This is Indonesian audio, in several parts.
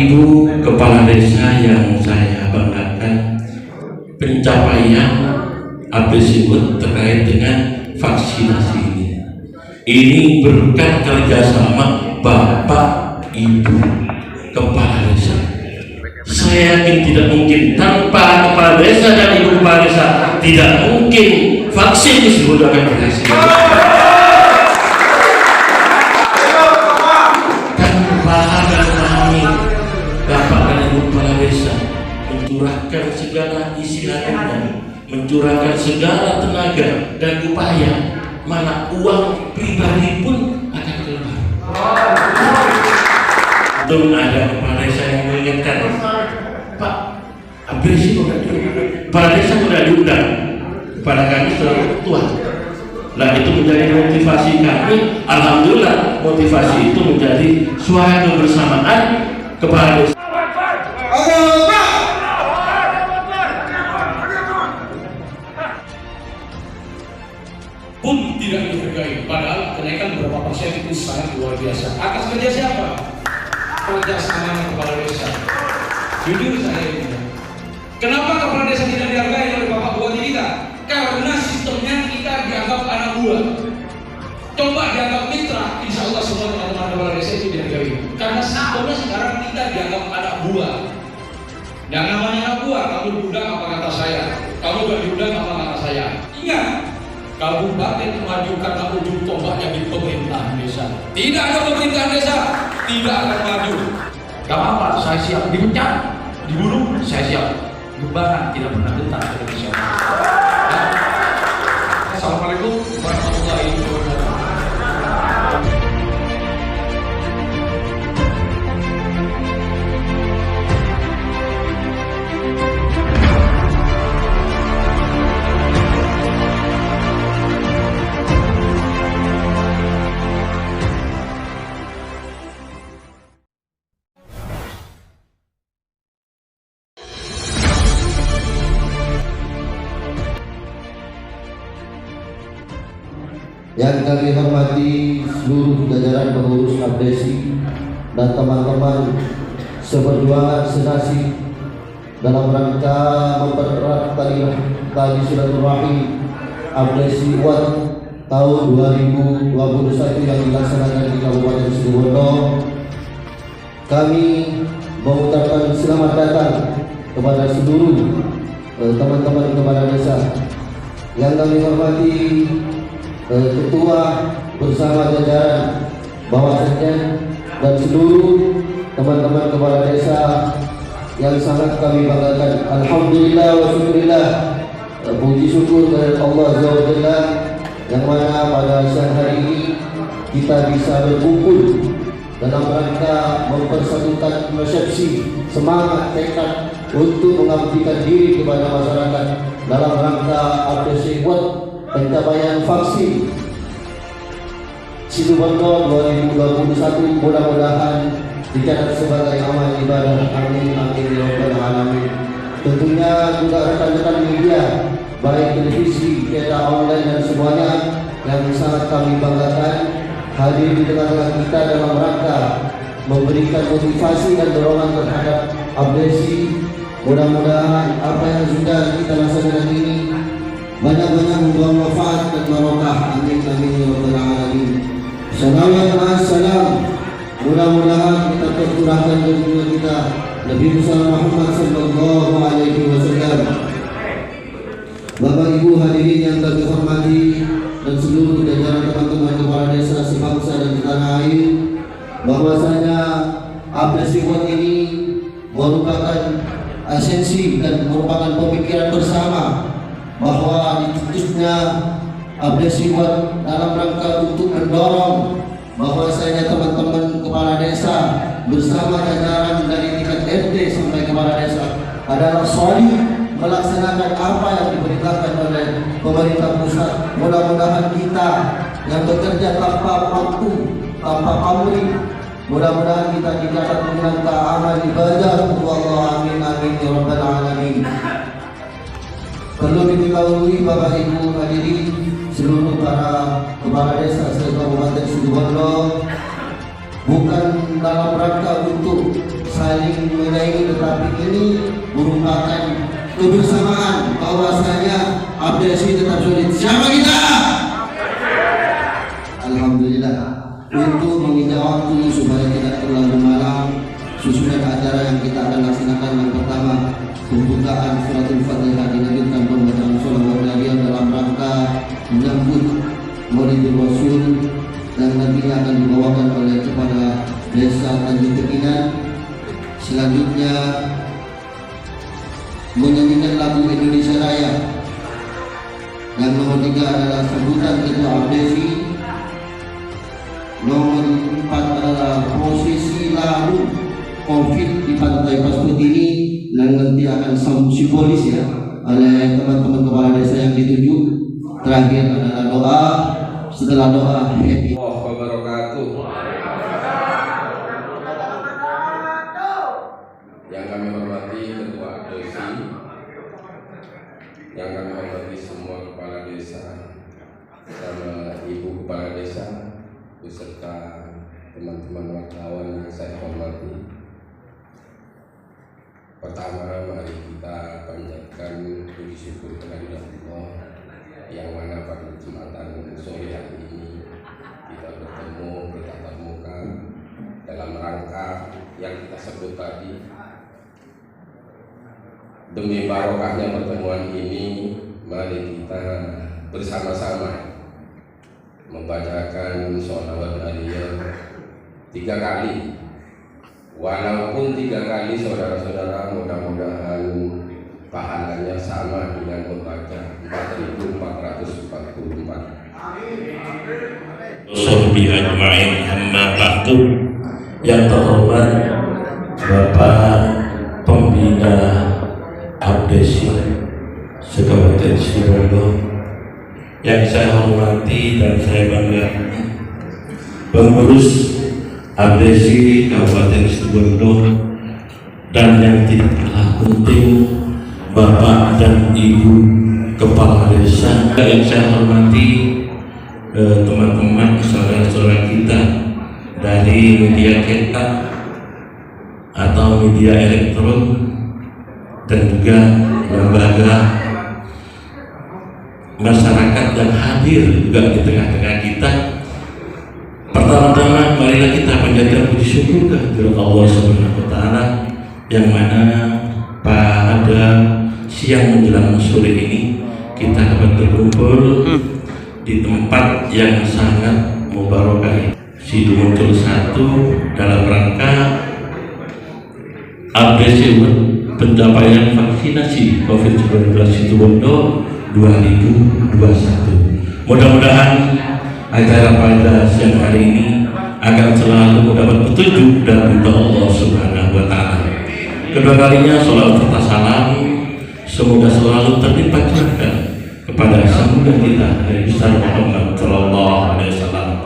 Ibu Kepala Desa yang saya banggakan, pencapaian APSIWOT terkait dengan vaksinasi ini. Ini berkat kerjasama Bapak Ibu Kepala Desa. Saya yakin tidak mungkin tanpa Kepala Desa dan Ibu Kepala Desa tidak mungkin vaksin tersebut akan berhasil. Tanpa ada kami Bapak dan Ibu Kepala Desa mencurahkan segala isi hatinya, mencurahkan segala tenaga dan upaya, mana uang pribadi pun akan keluar. Belum ada kepala desa yang mengingatkan, Pak, APSIWOT sudah diundang, kepala desa sudah diundang kepada kami selalu ketua. Nah, itu menjadi motivasi kami. Alhamdulillah, motivasi itu menjadi suatu kebersamaan kepala desa. Pun tidak dihargai, padahal kenaikan beberapa persen itu sangat luar biasa. Atas kerja siapa? Kerja sama kepala desa. Jujur saya ini. Kenapa kepala desa tidak dihargai oleh Bapak Bupati kita? Karena sistemnya kita dianggap anak buah. Coba dianggap mitra, insya Allah semua teman-teman kepala desa itu dihargai. Karena sistemnya sekarang kita dianggap anak buah. Yang namanya anak buah, kamu diundang apa kata saya? Kamu gak diundang apa kata saya? Ingat, kabupaten maju karena ujung tombaknya di pemerintahan desa. Tidak ada pemerintahan desa, tidak akan maju. Gak apa-apa, saya siap dipecat, dibunuh, saya siap. Gembaran tidak pernah gentar dari siapa. Assalamualaikum warahmatullahi wabarakatuh. Yang kami hormati seluruh jajaran pengurus APSI dan teman-teman seperjuangan senasib dalam rangka mempererat tali silaturahmi APSIWOT tahun 2021 yang dilaksanakan di Kabupaten Situbondo. Kami mengucapkan selamat datang kepada seluruh teman-teman kepala desa. Yang kami hormati ketua bersama jajaran bawah sekjen dan seluruh teman-teman kepala desa yang sangat kami banggakan. Alhamdulillah wa syukurillah, puji syukur kepada Allah Azza wa Jalla yang mana pada siang hari ini kita bisa berkumpul dalam rangka mempersatukan persepsi, semangat, tekad untuk mengabdikan diri kepada masyarakat dalam rangka APSIWOT pencapaian vaksin Situbondo 2021 mudah-mudahan dicatat sebagai amal ibadah. Amin amin ya rabbal alamin. Tentunya juga rekan-rekan media baik televisi, cetak online dan semuanya yang sangat kami banggakan hadir di tengah-tengah kita dalam rangka memberikan motivasi dan dorongan terhadap APSI. Mudah-mudahan apa yang sudah kita laksanakan ini banyak-banyak membawa manfaat dan barokah. Amin amin ya rabbal alamin. Salawat wassalam. Mudah-mudahan kita tercurahkan junjungan kita Nabi Muhammad sallallahu alaihi wasallam. Bapak Ibu hadirin yang kami hormati dan seluruh jajaran teman-teman kepala desa sebangsa dan tanah air, bahwasanya APSIWOT ini merupakan esensi dan merupakan pemikiran bersama bahwa dicetusnya APSIWOT dalam rangka untuk mendorong bahwasanya teman-teman kepala desa bersama jajaran dari tingkat RT sampai kepala desa adalah solid melaksanakan apa yang diperintahkan oleh pemerintah pusat. Mudah-mudahan kita yang bekerja tanpa waktu, tanpa pamrih, mudah-mudahan kita dicatat menangkap amal ibadah untuk Allah. Amin amin ya rabbal alamin. Perlu diketahui Bapak Ibu hadirin seluruh para kepala desa se Kabupaten Situbondo, bukan dalam rangka untuk saling menyaingi, tetapi ini merupakan kebersamaan bahwasanya APDSI tetap solid. Siapa kita? Alhamdulillah. Untuk menginjak waktu supaya tidak terlalu malam, susunan acara yang kita akan laksanakan yang pertama, pembukaan suratul Fatihah dilanjutkan pembacaan sholawat Nabi dalam rangka menyambut Maulidul Rasul, dan nantinya akan dibawakan oleh kepada Desa Tanjung Tekinan. Selanjutnya menyanyikan lagu Indonesia Raya. Yang nomor 3 adalah sambutan Ketua APDSI. Nomor 4 adalah posisi lalu COVID di Pantai Pasput ini, yang nanti akan simbolis ya oleh teman-teman kepala desa yang ditunjuk. Terakhir adalah doa. Setelah doa happy. Wabarakatuh. Yang kami hormati Ketua APDSI, yang kami hormati semua kepala desa sama ibu kepala desa, beserta teman-teman wartawan yang saya hormati. Pertama, mari kita panjatkan puji syukur kehadirat Allah, yang mana pada Jumatan sore hari ini kita bertemu bertatap muka dalam rangka yang kita sebut tadi. Demi barokahnya pertemuan ini, mari kita bersama-sama membacakan sholawat Aliyah 3 kali. Walaupun 3 kali, saudara-saudara, mudah-mudahan pahalanya sama dengan membaca 4.444. Sohbi ajma'in amma ba'du. Yang terhormat Bapak Pembina APDSI Kabupaten Situbondo, yang saya hormati dan saya banggakan pengurus APDSI Kabupaten Situbondo, dan yang tidak kalah penting Bapak dan Ibu Kepala Desa, yang saya hormati teman-teman saudara-saudara kita dari media cetak atau media elektron, dan juga lembaga masyarakat yang hadir juga di tengah-tengah kita. Pertama-tama marilah kita panjatkan puji syukur kehadirat Allah Subhanahu wa taala, yang mana pada siang menjelang sore ini kita dapat berkumpul di tempat yang sangat mubarakah, Situbondo 1, dalam rangka APDSI pencapaian vaksinasi COVID-19 Situbondo 2021. Mudah-mudahan acara pada siang hari ini akan selalu mendapat petunjuk dari Allah Subhanahu wa taala. Kedua kalinya sholawat serta salam semoga selalu terlimpah curahkan kepada sambutan kita Nabi besar Muhammad sallallahu alaihi wasallam.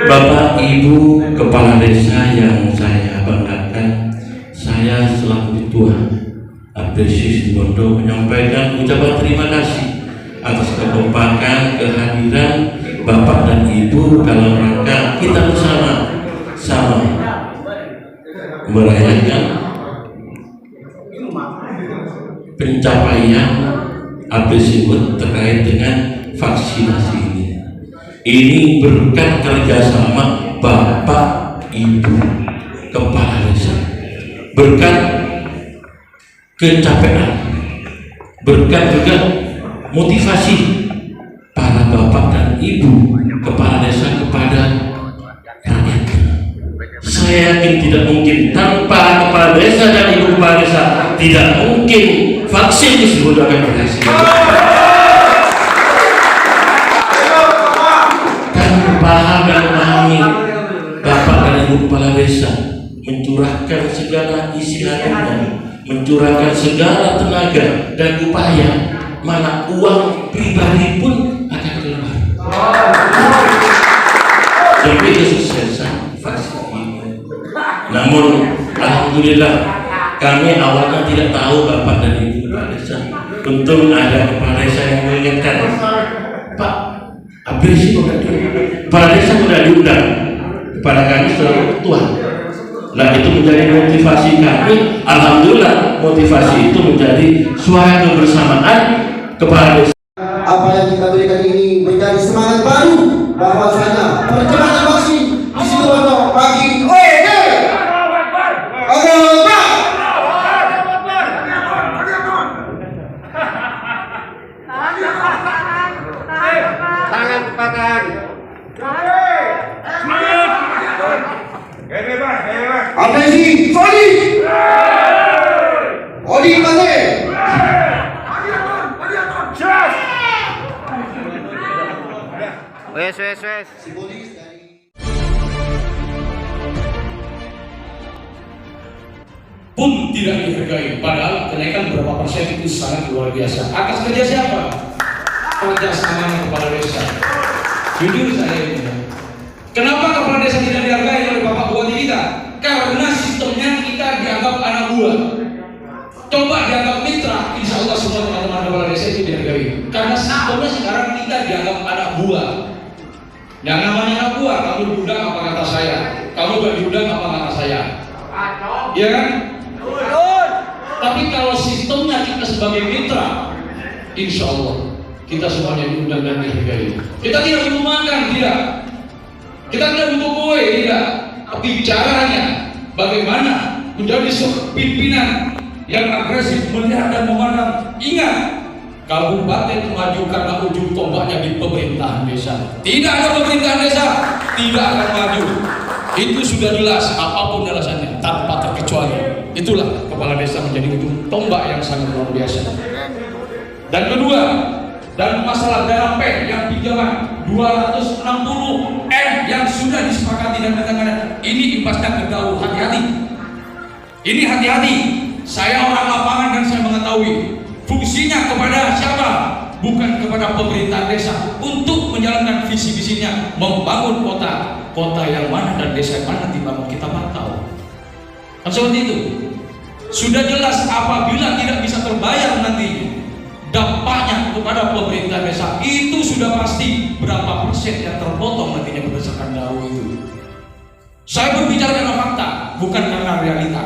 Bapak Ibu Kepala Desa yang saya banggakan, saya selaku Ketua APDSI Situbondo menyampaikan ucapan terima kasih atas kekompakan kehadiran Bapak dan Ibu dalam rangka kita bersama-sama merayakan pencapaian APDSI terkait dengan vaksinasi ini. Ini berkat kerjasama Bapak Ibu Kepala Desa, berkat kecapean, berkat juga motivasi para bapak dan ibu kepala desa kepada rakyat. Saya yakin tidak mungkin tanpa kepala desa dan ibu kepala desa, tidak mungkin vaksin disebut akan berhasil. Paham dan memahami bapak dan ibu kepala desa mencurahkan segala isi hatinya, mencurahkan segala tenaga dan upaya, mana uang pribadi pun akan keluar demi kesuksesan vaksin ini. Namun alhamdulillah kami awalnya tidak tahu bapak dan ibu kepala desa. Untung ada kepala desa yang mengingatkan, Pak, APDSI kepala desa sudah diundang kepada kami selalu ketua. Nah itu menjadi motivasi kami. Alhamdulillah motivasi itu menjadi suara kebersamaan kepala desa. Apa yang kita berikan ini menjadi semangat baru bahwasanya percepatan vaksin di situ pagi. Tangan ke tangan. Apresi, Fodi. Fodi Mane. Wes. Simbolis dari pun tidak dihargai, padahal kenaikan berapa persen itu sangat luar biasa. Atas kerja siapa? Kerja sama kepala desa. Jujur saya ini, kenapa kepala desa tidak dihargai oleh Bapak Bupati kita? Karena sistemnya kita dianggap anak buah. Coba dianggap mitra, insya Allah semua teman-teman kepala desa itu dihargai. Karena sistemnya sekarang kita dianggap anak buah. Yang namanya anak buah, kamu diundang apa kata saya? Kamu gak diundang apa kata saya? Ya kan? Tapi kalau sistemnya kita sebagai mitra, insya Allah kita semuanya diundang dan dihargai. Kita tidak butuh makan, tidak. Kita tidak butuh kue, tidak. Tapi caranya bagaimana menjadi pimpinan yang agresif melihat dan memandang. Ingat, kabupaten maju karena ujung tombaknya di pemerintahan desa. Tidak ada pemerintahan desa, tidak akan maju. Itu sudah jelas, apapun alasannya tanpa terkecuali. Itulah kepala desa menjadi ujung tombak yang sangat luar biasa. Dan kedua, dan masalah dalam P yang pinjaman 260 M yang sudah disepakati dan ditangani, ini imbasnya ke Gaul. Hati-hati. Ini hati-hati. Saya orang lapangan dan saya mengetahui fungsinya kepada siapa? Bukan kepada pemerintah desa untuk menjalankan visi-visinya, membangun kota yang mana dan desa yang mana dibangun, kita pantau. Kan seperti itu. Sudah jelas apabila tidak bisa terbayar nanti dampaknya kepada pemerintah desa, itu sudah pasti berapa persen yang terpotong nantinya berdasarkan DAU itu. Saya berbicara karena fakta, bukan karena realita.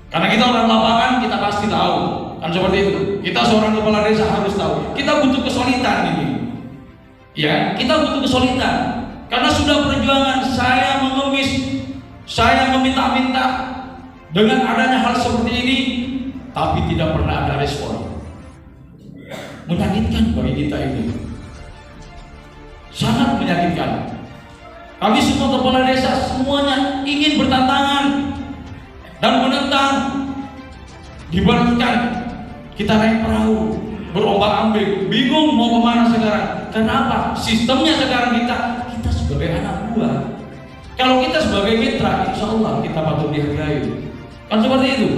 Karena kita orang lapangan, kita pasti tahu. Kan seperti itu. Kita seorang kepala desa harus tahu. Kita butuh kesulitan ini. Ya, kita butuh kesulitan. Karena sudah perjuangan saya mengemis, saya meminta-minta dengan adanya hal seperti ini, tapi tidak pernah ada respon. Menyakitkan bagi kita ini. Sangat menyakitkan. Kami semua kepala desa semuanya ingin bertantangan dan menentang. Dibalikkan, kita naik perahu, berombak-ambing, bingung mau kemana sekarang. Kenapa? Sistemnya sekarang kita sebagai anak buah. Kalau kita sebagai mitra, insya Allah kita patut dihargai. Kan seperti itu.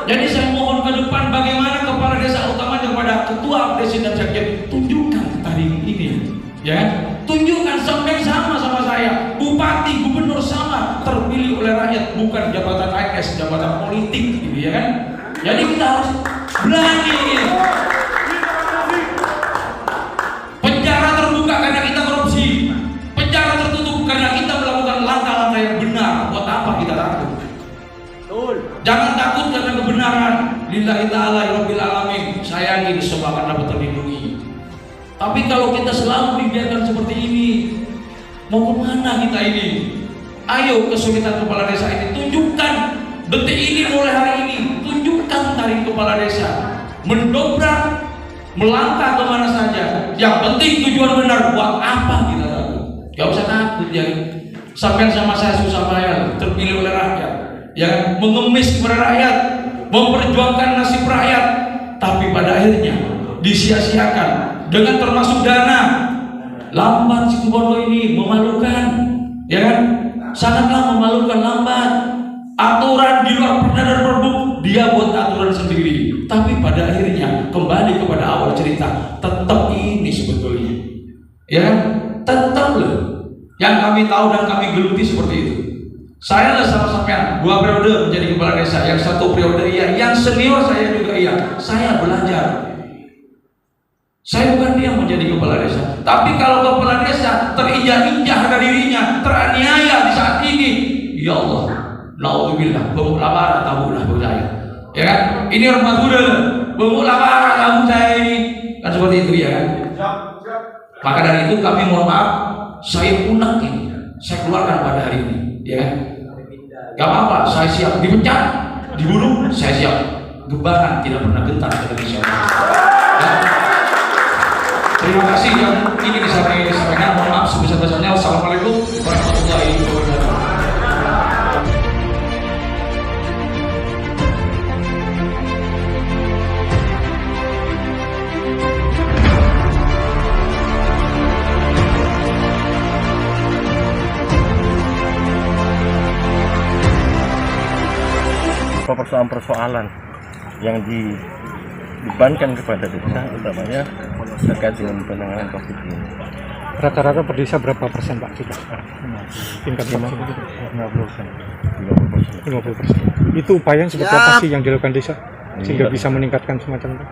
Jadi saya mohon ke depan bagaimana kepala desa, utamanya kepada ketua, presiden, dan sekjen, tunjukkan hari ini, ya, tunjukkan sampai sama saya, bupati, gubernur sama, terpilih oleh rakyat, bukan jabatan AS, jabatan politik, gitu ya kan? Jadi kita harus berani ini. Penjara terbuka karena kita korupsi, penjara tertutup karena kita melakukan langkah-langkah yang benar. Buat apa kita takut? Jangan takut karena kebenaran. Lillahi ta'ala rabbil alamin. Saya ingin semua akan dapat terlindungi. Tapi kalau kita selalu dibiarkan seperti ini, mau kemana kita ini? Ayo kesulitan kepala desa ini tunjukkan. Detik ini mulai hari ini tunjukkan tarik kepala desa, mendobrak, melangkah kemana saja. Yang penting tujuan benar. Buat apa kita takut? Gak usah takut ya. Sampai sama saya susah payah terpilih oleh rakyat, yang mengemis kepada rakyat, memperjuangkan nasib rakyat, tapi pada akhirnya disia-siakan dengan termasuk dana. Lambat si Bondo ini memalukan, ya kan? Sangatlah memalukan, lambat. Aturan di luar perda dan perbuk, dia buat aturan sendiri. Tapi pada akhirnya kembali kepada awal cerita, tetap ini sebetulnya, ya kan? Tetap loh. Yang kami tahu dan kami geluti seperti itu. Saya lah sama sampean 2 periode menjadi kepala desa, yang 1 periode iya, yang senior saya juga iya. Saya belajar. Saya bukan dia menjadi kepala desa, tapi kalau kepala desa terinjak-injak harga dirinya, teraniaya di saat ini, Ya Allah, naudzubillah, benguk lamara tabulah saya. Ya kan? Ini orang Madura, benguk lamara tabu saya ini. Kan seperti itu ya kan? Maka dari itu kami mohon maaf, saya unek ini, saya keluarkan pada hari ini, ya kan? Gak apa-apa, saya siap dipecat, dibunuh, saya siap. Gebaran tidak pernah gentar Indonesia. Ya. Terima kasih yang ini disampaikan. Mohon maaf sebesar-besarnya. Wassalamualaikum warahmatullahi wabarakatuh. persoalan-persoalan yang dibebankan kepada desa, utamanya terkait dengan penanganan COVID ini. Rata-rata per desa berapa persen Pak sudah tingkat vaksin? 50%. Itu upaya yang seperti apa sih yang dilakukan desa sehingga bisa meningkatkan semacam itu?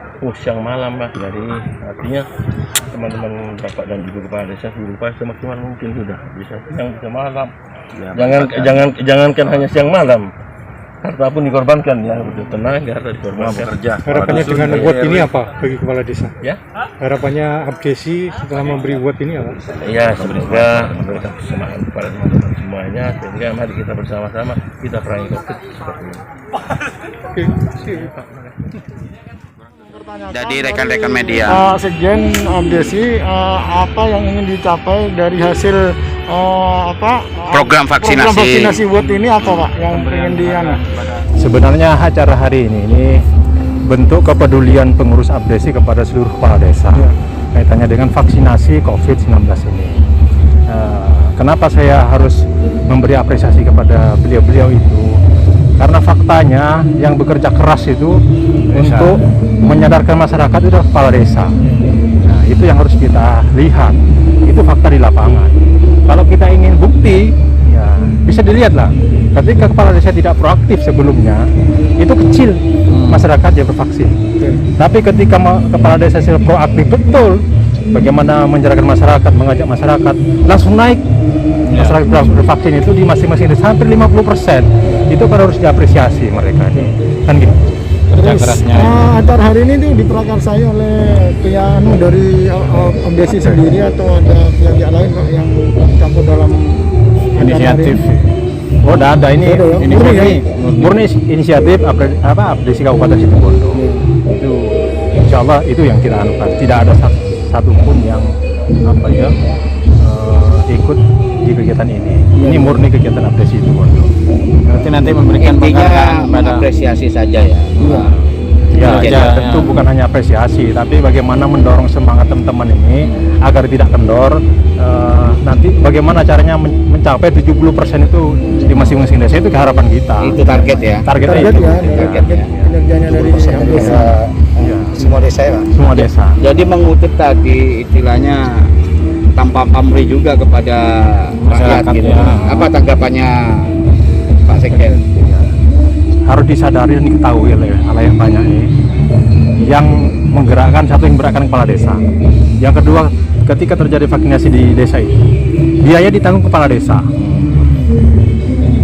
Siang malam Pak, jadi artinya teman-teman bapak dan ibu kepala desa berupaya semaksimal mungkin sudah bisa siang bisa malam. Ya, jangankan hanya siang malam, harta pun dikorbankan ya, tenaga dikorbankan. Harapannya dengan buat ini apa bagi kepala desa? Ya, harapannya Abdesi setelah memberi buat ini apa? ya semoga memberikan kesemangat kepada teman-teman semuanya sehingga mari kita bersama-sama kita perangi COVID seperti ini. Jadi rekan-rekan media, Sekjen Abdesi, apa yang ingin dicapai dari hasil program vaksinasi buat ini apa Pak yang ingin diana? Sebenarnya acara hari ini bentuk kepedulian pengurus Abdesi kepada seluruh kepala desa kaitannya dengan vaksinasi COVID-19 ini. Kenapa saya harus memberi apresiasi kepada beliau-beliau itu? Karena faktanya yang bekerja keras itu untuk menyadarkan masyarakat itu adalah kepala desa. Nah, itu yang harus kita lihat. Itu fakta di lapangan. Kalau kita ingin bukti, ya bisa dilihat lah. Ketika kepala desa tidak proaktif sebelumnya, itu kecil masyarakat yang bervaksin. Tapi ketika kepala desa sudah proaktif betul, bagaimana menjadarkan masyarakat, mengajak masyarakat, langsung naik. Masyarakat bervaksin itu di masing-masing desa hampir 50%. Itu kan harus diapresiasi mereka. Kan gitu. Terus acara hari ini tuh diprakarsai oleh pihak dari Abdesi sendiri atau ada pihak lain Pak yang campur dalam Inisiatif. Oh, ada ini murni inisiatif Abdesi Kabupaten Situbondo. Itu insya Allah itu yang kita anukan. Tidak ada satupun yang ikut di kegiatan ini. Ini murni kegiatan Abdesi Situbondo. berarti nanti memberikan penghargaan pada apresiasi saja ya. Ya, tentu bukan hanya apresiasi, tapi bagaimana mendorong semangat teman-teman ini agar tidak kendor. Nanti bagaimana caranya mencapai 70% itu di masing-masing desa, itu harapan kita. Itu target ya. Targetnya itu. Kinerjanya dari desa. Semua desa ya. Semua desa. Jadi mengutip tadi istilahnya tanpa pamrih juga kepada rakyat gitu. Apa tanggapannya Pak Sekjen? Harus disadari dan diketahui oleh yang banyak ini. Yang menggerakkan, satu yang menggerakkan kepala desa. Yang kedua, ketika terjadi vaksinasi di desa itu, biaya ditanggung kepala desa.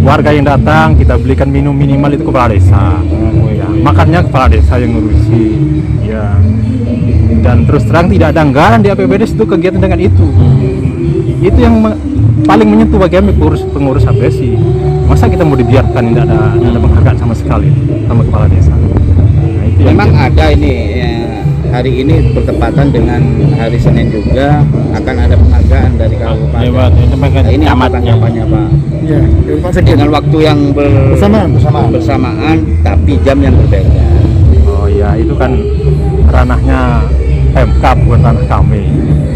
Warga yang datang kita belikan minum minimal itu kepala desa. Ya, makannya kepala desa yang ngurusi. Ya. Dan terus terang tidak ada anggaran di APBD itu kegiatan dengan itu. Itu yang paling menyentuh bagi kami pengurus Abdesi. Masa kita mau dibiarkan tidak ada penghargaan sama sekali sama kepala desa. Nah, itu memang ada ini hari ini bertepatan dengan hari Senin juga akan ada penghargaan dari kabupaten. Nah, ini apa tanggapannya Pak? Ya, dari Pak Sekjen. Dengan waktu yang bersamaan tapi jam yang berbeda. Oh ya, itu kan ranahnya Pemkab, bukan ranah kami.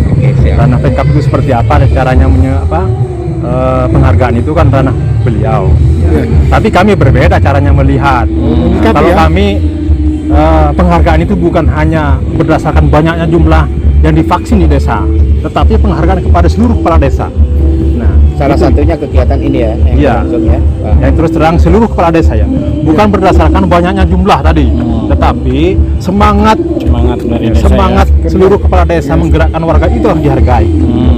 Oke, siap. Ranah Pemkab itu seperti apa, caranya penghargaan itu kan ranah beliau. Ya. Tapi kami berbeda caranya melihat. Kalau kami penghargaan itu bukan hanya berdasarkan banyaknya jumlah yang divaksin di desa, tetapi penghargaan kepada seluruh kepala desa. Nah, salah satunya kegiatan ini ya, yang Iya. berlangsung ya. Wah. Yang terus terang seluruh kepala desa ya, bukan berdasarkan banyaknya jumlah tadi, tetapi semangat dari desa semangat seluruh kepala desa menggerakkan warga itu harus dihargai.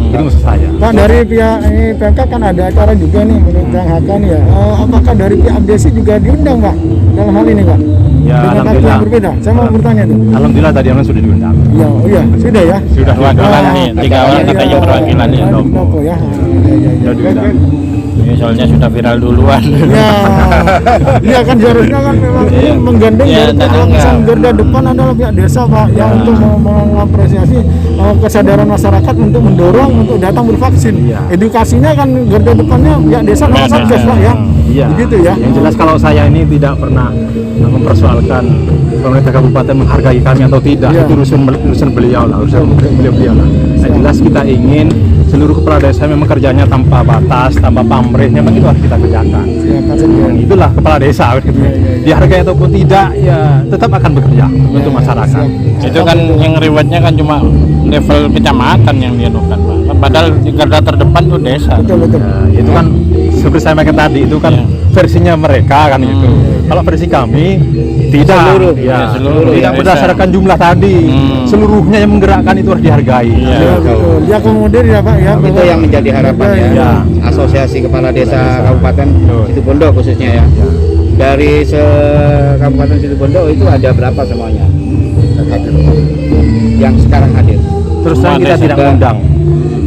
Itu maksud saya. Pak, dari pihak PMK kan ada acara juga nih menurut Kang Hakan ya. Apakah dari pihak Abdesi juga diundang Pak dalam hal ini Pak? Ya, Dengan waktu alhamdulillah. yang berbeda. Saya mau bertanya tuh. Alhamdulillah tadi orang sudah diundang. Iya, oh iya, sudah ya. Sudah perwakilan nih, 3 orang katanya perwakilan ya. Nopo ya. Sudah diundang. Ini soalnya sudah viral duluan. Ya, iya kan seharusnya kan memang ini menggandeng Iya, dari pihak dan lapisan enggak. garda depan adalah pihak desa Pak yang untuk mengapresiasi kesadaran masyarakat untuk mendorong untuk datang bervaksin. Iya. Edukasinya kan garda depannya pihak desa sama Satgas Pak ya. Iya. Begitu ya. Yang jelas kalau saya ini tidak pernah mempersoalkan pemerintah kabupaten menghargai kami atau tidak. Iya. Itu urusan beliau lah, urusan beliau lah. Yang jelas kita ingin seluruh kepala desa memang kerjanya tanpa batas, tanpa pamrih, memang itu harus kita kerjakan. Itulah kepala desa gitu. Dihargai ataupun tidak ya tetap akan bekerja untuk masyarakat. Itu kan yang rewardnya kan cuma level kecamatan yang dianukan Pak. Padahal di garda terdepan tuh desa. Betul. Ya, itu kan seperti saya makan tadi itu kan versinya mereka kan itu. Kalau versi kami tidak, Seluruh. ya, Seluruh tidak desa. berdasarkan jumlah tadi. Seluruhnya yang menggerakkan itu harus dihargai. Ya, betul. Diakomodir ya Pak ya. Itu yang menjadi harapan ya. Ya. Asosiasi Kepala Desa Kabupaten Situbondo khususnya ya. Dari Kabupaten Situbondo itu ada berapa semuanya? Yang sekarang hadir. Terus terang kita Desa tidak juga. mengundang.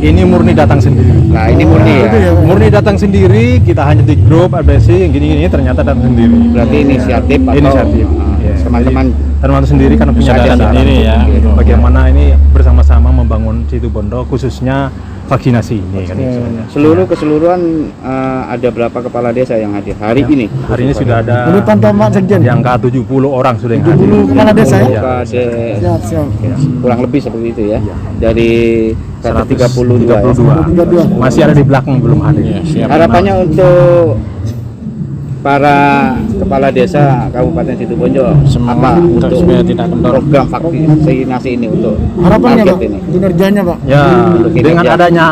Ini murni datang sendiri. Nah, ini murni ya. Murni datang sendiri, kita hanya di grup ABC gini-gini ternyata datang sendiri. Berarti inisiatif atau Inisiatif. Ya. teman-teman Teman-teman sendiri kan punya Sadar dasar. sendiri ya. Bagaimana ini bersama-sama membangun Situbondo khususnya vaksinasi ini kan itu. keseluruhan ada berapa kepala desa yang hadir hari ini? Hari ini sudah ada Menurut pantauan Pak Sekjen. yang ke 70 orang sudah yang hadir. 70 kepala desa ya. Iya. Siap. Kurang lebih seperti itu ya. Dari 132. 132. Masih ada di belakang belum hadir. Harapannya untuk para kepala desa Kabupaten Situbondo Semangat apa untuk untuk supaya tidak kendor. program vaksinasi ini untuk Harapannya target Pak, ini? kinerjanya Pak. Ya, Untuk dengan kinerja. adanya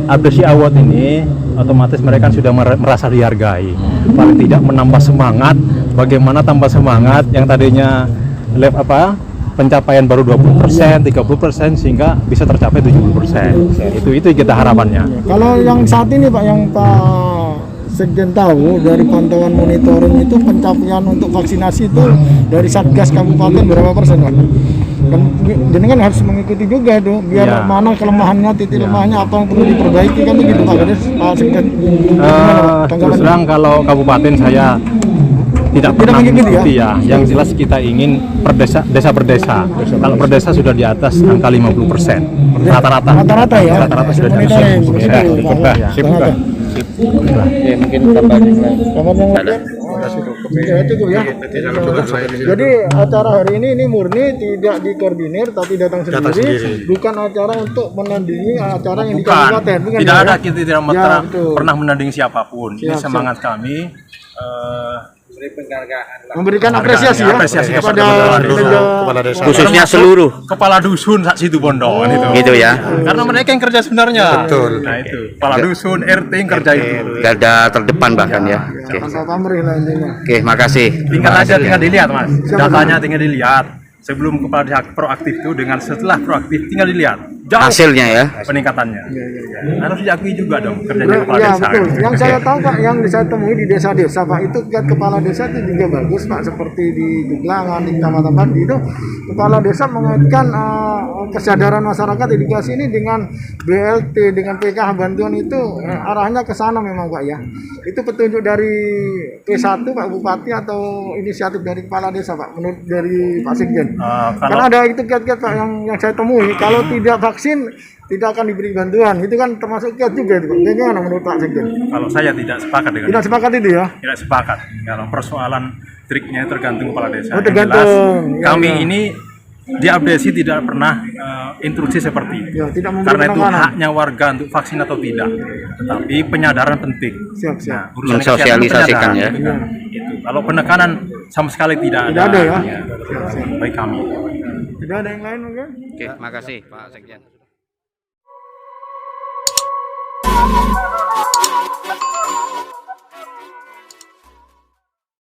Abdesi Award ini, otomatis mereka sudah merasa dihargai. Paling tidak menambah semangat. Bagaimana tambah semangat yang tadinya pencapaian baru 20%, 30% sehingga bisa tercapai 70%. Itu kita harapannya. Kalau yang saat ini Pak, yang Pak Sekjen tahu dari pantauan monitoring itu pencapaian untuk vaksinasi itu dari Satgas Kabupaten berapa persen Pak? Kan jenengan harus mengikuti juga tuh biar Ya. mana kelemahannya, titik lemahnya, apa yang perlu diperbaiki kan begitu Pak. Jadi Pak Sekjen. Gimana, Pak? Terus terang kalau kabupaten saya tidak pernah mengikuti mengikuti ya. Yang jelas kita ingin desa per desa. Kalau per desa sudah di atas angka 50%. Rata-rata. Rata-rata ya. Rata-rata sudah di atas. Monitoring. Ya, Betul, Pak. ya. Rata-rata. Oke, mungkin tambah yang lain. Kapan yang lain? Ya, cukup ya. Jadi acara hari ini murni tidak dikoordinir tapi datang sendiri. Bukan acara untuk menandingi acara yang di kabupaten. Bukan Tidak ya? ada, kita tidak Ya, betul. pernah menandingi siapapun. Ini Siap, semangat kami. Memberikan apresiasi ya Apresiasi kepada kepala desa. Khususnya seluruh kepala dusun sak Situbondo kan itu. gitu ya. Karena mereka yang kerja sebenarnya. Betul. Nah itu, kepala dusun, RT yang kerja itu. Garda terdepan bahkan ya. Oke. Tanpa pamrih lah intinya. Oke, makasih. Tinggal dilihat Mas. Datanya tinggal dilihat. Sebelum kepala desa proaktif itu dengan setelah proaktif tinggal dilihat. Jauh Hasilnya ya. peningkatannya. Harus diakui juga dong kerjanya kepala Ya desa. betul. Yang saya tahu Pak, yang saya temui di desa-desa Pak itu kiat kepala desa itu juga bagus Pak. Seperti di Juglangan, di Kecamatan Pandi itu kepala desa mengaitkan kesadaran masyarakat edukasi ini dengan BLT, dengan PKH bantuan itu arahnya ke sana memang Pak ya. Itu petunjuk dari P1 Pak Bupati atau inisiatif dari kepala desa Pak menurut dari Pak Sekjen. Karena ada itu kiat-kiat Pak yang saya temui. Kalau tidak vaksin tidak akan diberi bantuan. Itu kan termasuk kiat juga itu Pak. Bagaimana menurut Pak Sekjen? Kalau saya tidak sepakat dengan Tidak sepakat itu ya? tidak sepakat. Kalau persoalan triknya tergantung kepala desa. Oh, Yang tergantung. jelas, Ya, kami ya. ini di Abdesi tidak pernah instruksi seperti itu. Ya, tidak memberi Karena itu penekanan. haknya warga untuk vaksin atau tidak. Tetapi penyadaran penting. Siap. Urusan Mensosialisasikan kesehatan, ya. penyadaran. Itu. Kalau penekanan sama sekali tidak Tidak ada ya? Baik kami. Tidak ada yang lain mungkin? Oke, makasih Pak Sekjen.